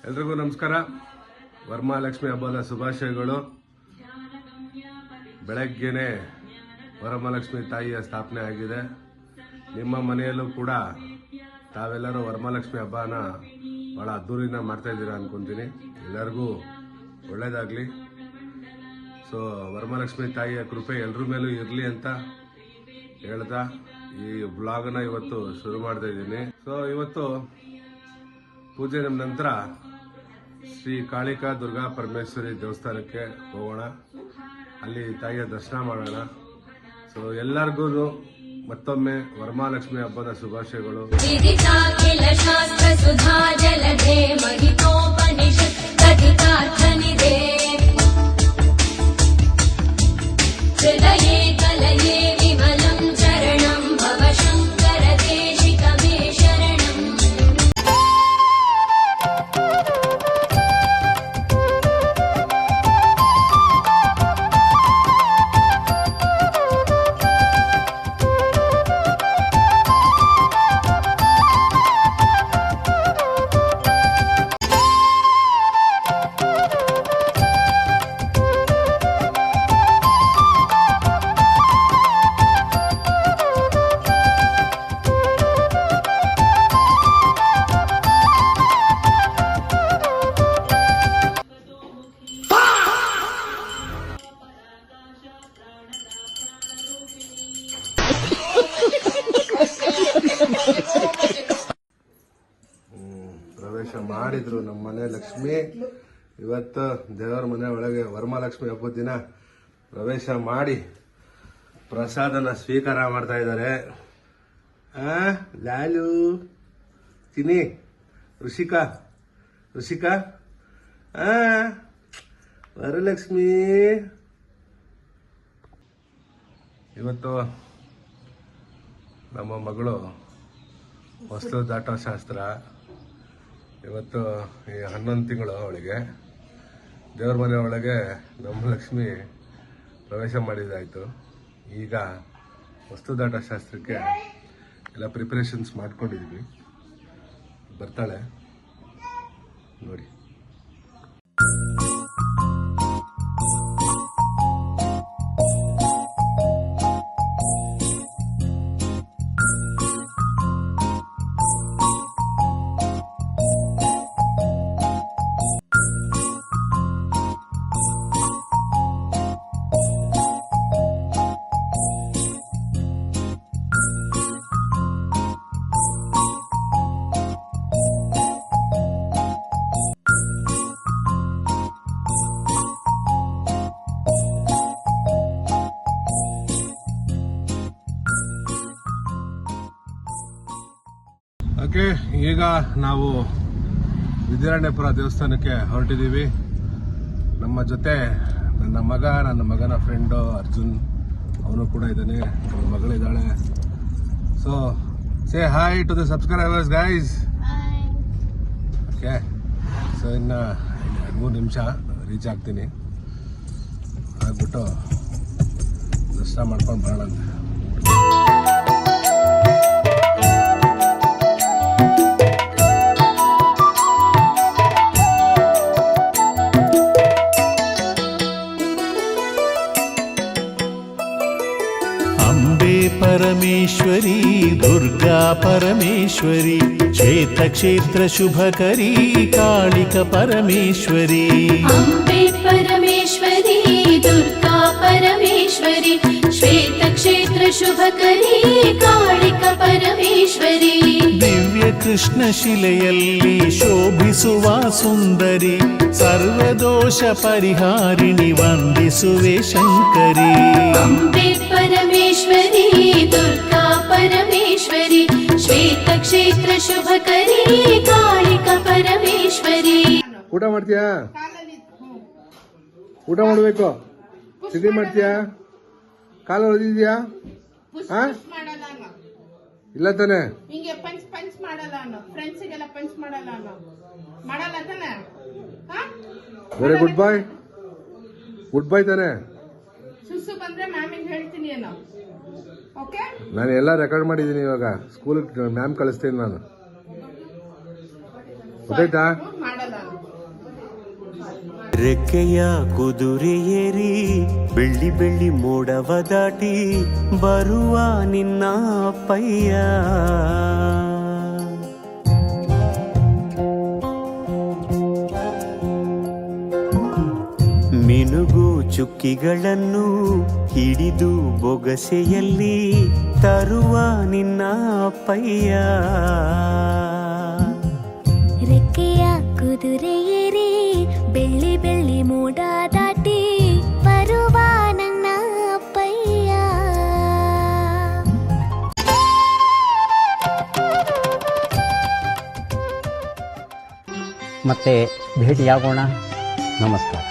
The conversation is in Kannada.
ಎಲ್ರಿಗೂ ನಮಸ್ಕಾರ. ವರಮಹಾಲಕ್ಷ್ಮಿ ಹಬ್ಬದ ಶುಭಾಶಯಗಳು. ಬೆಳಗ್ಗೆನೆ ವರಮಹಾಲಕ್ಷ್ಮಿ ತಾಯಿಯ ಸ್ಥಾಪನೆ ಆಗಿದೆ. ನಿಮ್ಮ ಮನೆಯಲ್ಲೂ ಕೂಡ ತಾವೆಲ್ಲರೂ ವರಮಹಾಲಕ್ಷ್ಮಿ ಹಬ್ಬನ ಭಾಳ ಅದ್ದೂರಿಯಿಂದ ಮಾಡ್ತಾ ಇದ್ದೀರಾ ಅನ್ಕೊಂತೀನಿ. ಎಲ್ಲರಿಗೂ ಒಳ್ಳೇದಾಗಲಿ. ಸೊ ವರಮಹಾಲಕ್ಷ್ಮಿ ತಾಯಿಯ ಕೃಪೆ ಎಲ್ಲರ ಮೇಲೂ ಇರಲಿ ಅಂತ ಹೇಳ್ತಾ ಈ ಬ್ಲಾಗ್ನ ಇವತ್ತು ಶುರು ಮಾಡ್ತಾ ಇದ್ದೀನಿ. ಸೊ ಇವತ್ತು ಪೂಜೆ ನಂತರ ಶ್ರೀ ಕಾಳಿಕಾ ದುರ್ಗಾ ಪರಮೇಶ್ವರಿ ದೇವಸ್ಥಾನಕ್ಕೆ ಹೋಗೋಣ, ಅಲ್ಲಿ ತಾಯಿಯ ದರ್ಶನ ಮಾಡೋಣ. ಸೊ ಎಲ್ಲರಿಗೂ ಮತ್ತೊಮ್ಮೆ ವರಮಹಾಲಕ್ಷ್ಮಿ ಹಬ್ಬದ ಶುಭಾಶಯಗಳು. ಪ್ರವೇಶ ಮಾಡಿದ್ರು ನಮ್ಮ ಮನೆ ಲಕ್ಷ್ಮಿ. ಇವತ್ತು ದೇವರ ಮನೆ ಒಳಗೆ ವರಮಹಾಲಕ್ಷ್ಮಿ ಹಬ್ಬದ ದಿನ ಪ್ರವೇಶ ಮಾಡಿ ಪ್ರಸಾದನ ಸ್ವೀಕಾರ ಮಾಡ್ತಾ ಇದ್ದಾರೆ. ಲಾಲು ತಿನ್ನಿ, ಋಷಿಕಾ ವರಲಕ್ಷ್ಮಿ. ಇವತ್ತು ನಮ್ಮ ಮಗಳು ಹೊಸ್ತು ದಾಟೋ ಶಾಸ್ತ್ರ. ಇವತ್ತು ಈ 11 ತಿಂಗಳು ಅವಳಿಗೆ ದೇವ್ರ ಮನೆ ಒಳಗೆ ನಮ್ಮ ಲಕ್ಷ್ಮಿ ಪ್ರವೇಶ ಮಾಡಿದ್ದಾಯಿತು. ಈಗ ಹೊಸ್ತು ದಾಟೋ ಶಾಸ್ತ್ರಕ್ಕೆ ಎಲ್ಲ ಪ್ರಿಪರೇಷನ್ಸ್ ಮಾಡ್ಕೊಂಡಿದ್ವಿ. ಬರ್ತಾಳೆ ನೋಡಿ. ಓಕೆ, ಈಗ ನಾವು ವಿದ್ಯಾರಣ್ಯಪುರ ದೇವಸ್ಥಾನಕ್ಕೆ ಹೊರಟಿದ್ದೀವಿ. ನಮ್ಮ ಜೊತೆ ನನ್ನ ಮಗನ ಫ್ರೆಂಡು ಅರ್ಜುನ್, ಅವನು ಕೂಡ ಇದ್ದಾನೆ, ನನ್ನ ಮಗಳಿದ್ದಾಳೆ. So say hi to the subscribers guys. Okay, so ಇನ್ನು 3 ನಿಮಿಷ ರೀಚ್ ಆಗ್ತೀನಿ. ಆಗ್ಬಿಟ್ಟು ದರ್ಶನ ಮಾಡ್ಕೊಂಡು ಬರೋಣ ಅಂತ. परमेश्वरी दुर्गा परमेश्वरी श्वेतक्षेत्र शुभकरी कालिक परमेश्वरी. अम्बे परमेश्वरी दुर्गा परमेश्वरी श्वेतक्षेत्र शुभकरी कालिक परमेश्वरी. दिव्य कृष्ण शिಲೆಯಲ್ಲಿ ಶೋಭಿಸುವ ಸುಂದರಿ ಸರ್ವದೋಷ ಪರಿಹಾರಿಣಿ ವಂದಿಸುವೆ ಶಂಕರಿ. अम्बे परमेश्वरी दुर्गा परमेश्वरी श्वेतक्षेत्र शुभकरी कालिक परमेश्वरी. ಊಟ ಮಾಡ್ತೀಯಾ? ಊಟ ಮಾಡಬೇಕು. ಸಿದ್ಧಿ ಮಾಡ್ತೀಯಾ? ಕಾಲು ಓದಿದ್ಯಾ? ಇಲ್ಲ ತಾನೆ? ಹಿಂಗೆ ಪಂಚ್ ಮಾಡಲ್ಲ ಅನ್ನೋ, ಫ್ರೆಂಡ್ಸಿಗೆಲ್ಲ ಪಂಚ್ ಮಾಡಲ್ಲ ಅನ್ನೋ, ಮಾಡಲ್ಲ ತಾನೆ? ವೆರಿ ಗುಡ್ ಬಾಯ್ ತಾನೆ? ಸುಸು ಬಂದ್ರೆ ಮ್ಯಾಮಿಗೆ ಹೇಳ್ತೀನಿ ಏನೋ. ಓಕೆ ನಾನು ಎಲ್ಲ ರೆಕಾರ್ಡ್ ಮಾಡಿದ್ದೀನಿ ಇವಾಗ ಸ್ಕೂಲಿಗೆ ಮ್ಯಾಮ್ ಕಳಿಸ್ತೀನಿ ನಾನು ಗೊತ್ತಾಯ್ತಾ ಮಾಡಲ್ಲ ನಾನು. ರೆಕ್ಕೆಯ ಕುದುರೆ ಏರಿ ಬೆಳ್ಳಿ ಬೆಳ್ಳಿ ಮೋಡವ ದಾಟಿ ಬರುವ ನಿನ್ನ ಅಪ್ಪಯ್ಯ ಮಿನುಗು ಚುಕ್ಕಿಗಳನ್ನು ಹಿಡಿದು ಬೊಗಸೆಯಲ್ಲಿ ತರುವ ನಿನ್ನ ಅಪ್ಪಯ್ಯ ರೆಕ್ಕೆಯ ಕುದುರೆ ಏರಿ ಬೆಳ್ಳಿ ಬೆಳ್ಳಿ ಮೋಡ ದಾಟಿ ಬರುವ ನನ್ನ ಅಪ್ಪಯ್ಯ. ಮತ್ತೆ ಭೇಟಿಯಾಗೋಣ. ನಮಸ್ಕಾರ.